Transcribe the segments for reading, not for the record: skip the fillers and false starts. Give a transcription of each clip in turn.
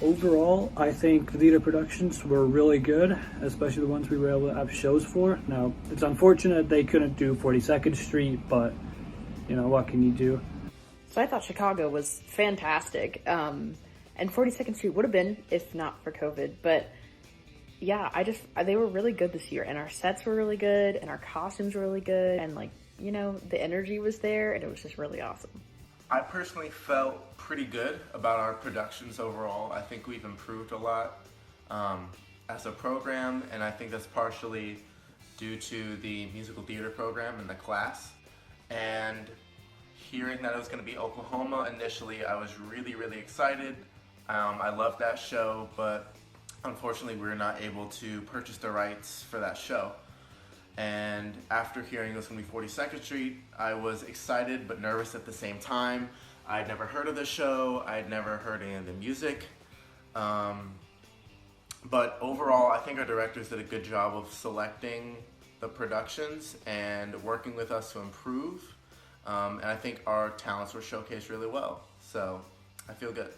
Overall, I think the theater productions were really good, especially the ones we were able to have shows for. Now, it's unfortunate they couldn't do 42nd Street, but, what can you do? So I thought Chicago was fantastic, and 42nd Street would have been if not for COVID, but yeah, they were really good this year, and our sets were really good, and our costumes were really good, and the energy was there, and it was just really awesome. I personally felt pretty good about our productions overall. I think we've improved a lot as a program, and I think that's partially due to the musical theater program and the class. And hearing that it was going to be Oklahoma initially, I was really, really excited. I loved that show, but unfortunately we were not able to purchase the rights for that show. And after hearing it was going to be 42nd Street, I was excited but nervous at the same time. I'd never heard of the show, I'd never heard any of the music. But overall, I think our directors did a good job of selecting the productions and working with us to improve. And I think our talents were showcased really well. So I feel good.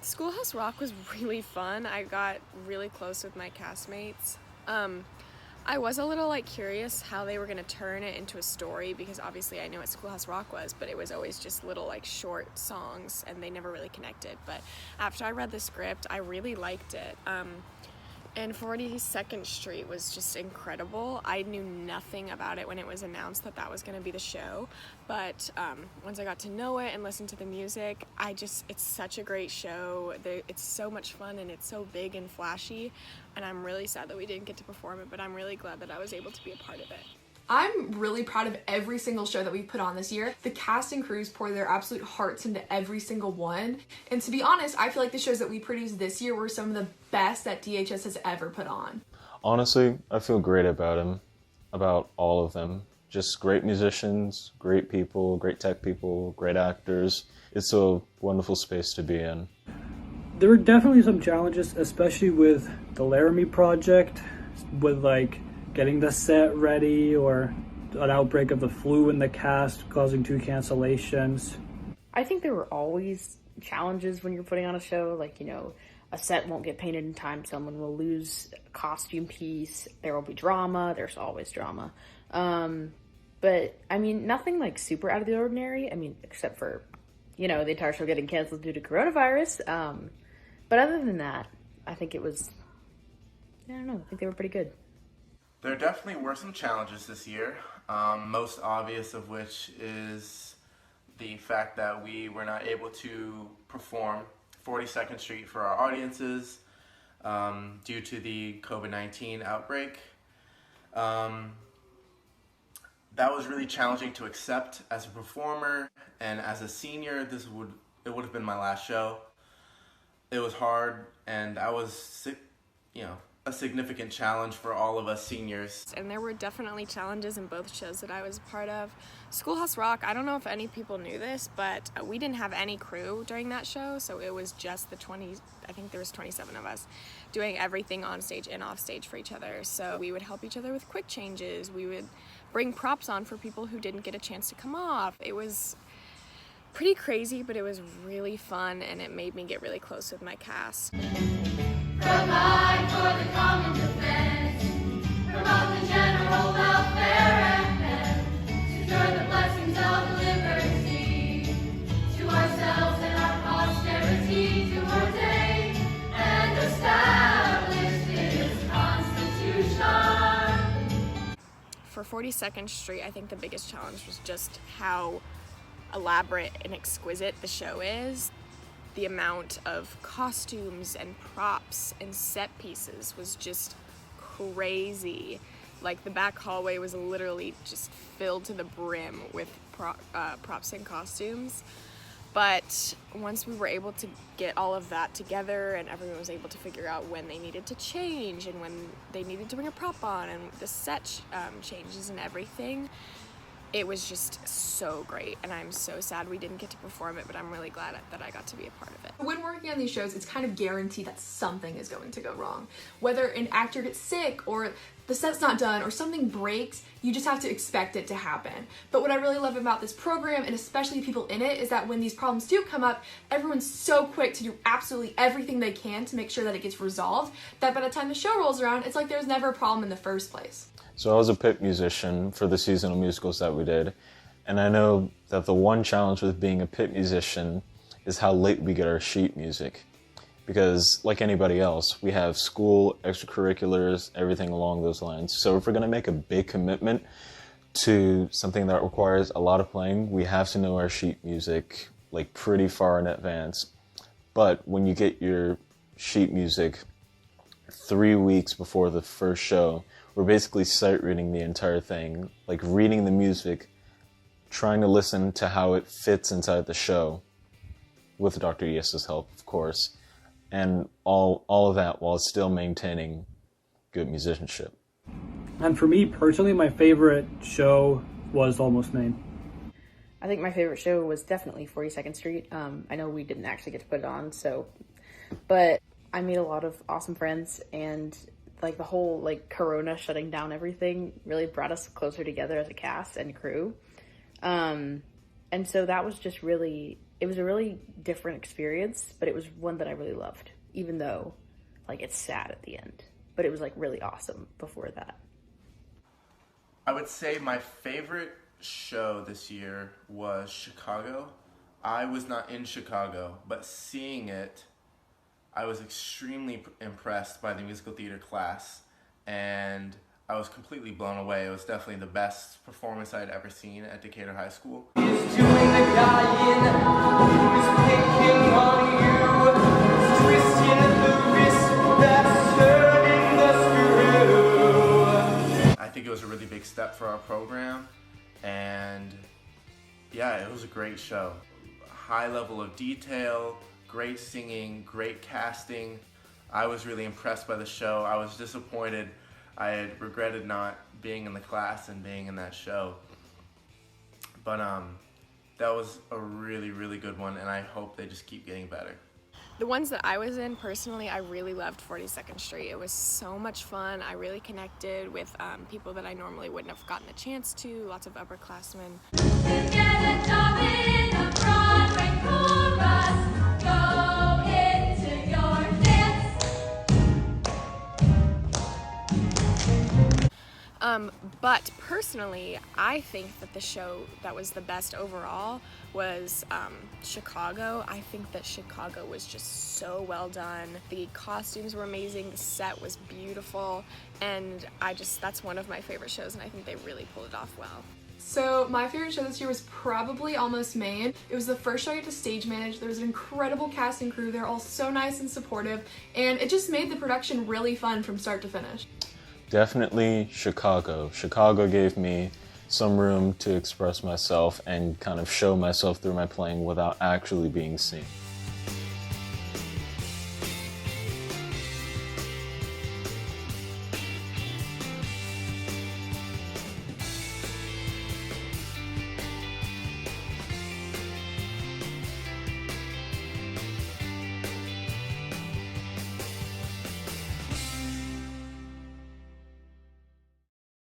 Schoolhouse Rock was really fun. I got really close with my castmates. I was a little curious how they were going to turn it into a story, because obviously I know what Schoolhouse Rock was, but it was always just little short songs and they never really connected. But after I read the script, I really liked it. And 42nd Street was just incredible. I knew nothing about it when it was announced that was going to be the show, but once I got to know it and listen to the music, it's such a great show. It's so much fun and it's so big and flashy, and I'm really sad that we didn't get to perform it, but I'm really glad that I was able to be a part of it. I'm really proud of every single show that we've put on this year. The cast and crews pour their absolute hearts into every single one. And to be honest, I feel like the shows that we produced this year were some of the best that DHS has ever put on. Honestly, I feel great about all of them. Just great musicians, great people, great tech people, great actors. It's a wonderful space to be in. There were definitely some challenges, especially with the Laramie project, with getting the set ready, or an outbreak of the flu in the cast causing 2 cancellations. I think there were always challenges when you're putting on a show, a set won't get painted in time, someone will lose a costume piece, there will be drama, there's always drama. But nothing super out of the ordinary, except for, the entire show getting canceled due to coronavirus. But other than that, I think it was, I think they were pretty good. There definitely were some challenges this year, most obvious of which is the fact that we were not able to perform 42nd Street for our audiences due to the COVID-19 outbreak. That was really challenging to accept as a performer, and as a senior, it would have been my last show. It was hard, and I was, a significant challenge for all of us seniors. And there were definitely challenges in both shows that I was a part of. Schoolhouse Rock, I don't know if any people knew this, but we didn't have any crew during that show, so it was just I think there was 27 of us doing everything on stage and off stage for each other. So we would help each other with quick changes. We would bring props on for people who didn't get a chance to come off. It was pretty crazy, but it was really fun, and it made me get really close with my cast. Provide for the common defense, promote the general welfare and men, secure the blessings of liberty to ourselves and our posterity, to ordain and establish this Constitution. For 42nd Street, I think the biggest challenge was just how elaborate and exquisite the show is. The amount of costumes and props and set pieces was just crazy. The back hallway was literally just filled to the brim with props and costumes. But once we were able to get all of that together and everyone was able to figure out when they needed to change and when they needed to bring a prop on and the set changes and everything, it was just so great, and I'm so sad we didn't get to perform it, but I'm really glad that I got to be a part of it. When working on these shows, it's kind of guaranteed that something is going to go wrong. Whether an actor gets sick or the set's not done or something breaks, you just have to expect it to happen. But what I really love about this program, and especially people in it, is that when these problems do come up, everyone's so quick to do absolutely everything they can to make sure that it gets resolved, that by the time the show rolls around, it's like there's never a problem in the first place. So I was a pit musician for the seasonal musicals that we did, and I know that the one challenge with being a pit musician is how late we get our sheet music. Because like anybody else, we have school, extracurriculars, everything along those lines. So if we're going to make a big commitment to something that requires a lot of playing, we have to know our sheet music like pretty far in advance. But when you get your sheet music 3 weeks before the first show, we're basically sight reading the entire thing, like reading the music, trying to listen to how it fits inside the show, with Dr. Yes's help, of course. And all of that while still maintaining good musicianship. And for me personally, my favorite show was Almost Maine. I think my favorite show was definitely 42nd Street. I know we didn't actually get to put it on, but I made a lot of awesome friends, and like the whole like Corona shutting down everything really brought us closer together as a cast and crew. And so that was just it was a really different experience, but it was one that I really loved, even though like it's sad at the end, but it was like really awesome before that. I would say my favorite show this year was Chicago. I was not in Chicago, but seeing it, I was extremely impressed by the musical theater class, and I was completely blown away. It was definitely the best performance I'd ever seen at Decatur High School. I think it was a really big step for our program, and yeah, it was a great show. High level of detail, great singing, great casting. I was really impressed by the show. I was disappointed. I had regretted not being in the class and being in that show. But that was a really, really good one, and I hope they just keep getting better. The ones that I was in, personally, I really loved 42nd Street. It was so much fun. I really connected with people that I normally wouldn't have gotten a chance to, lots of upperclassmen. Get a job in a Broadway chorus. Go into your dance. But personally, I think that the show that was the best overall was Chicago. I think that Chicago was just so well done. The costumes were amazing, the set was beautiful, and that's one of my favorite shows, and I think they really pulled it off well. So my favorite show this year was probably Almost Maine. It was the first show I got to stage manage. There was an incredible cast and crew. They're all so nice and supportive, and it just made the production really fun from start to finish. Definitely Chicago. Chicago gave me some room to express myself and kind of show myself through my playing without actually being seen.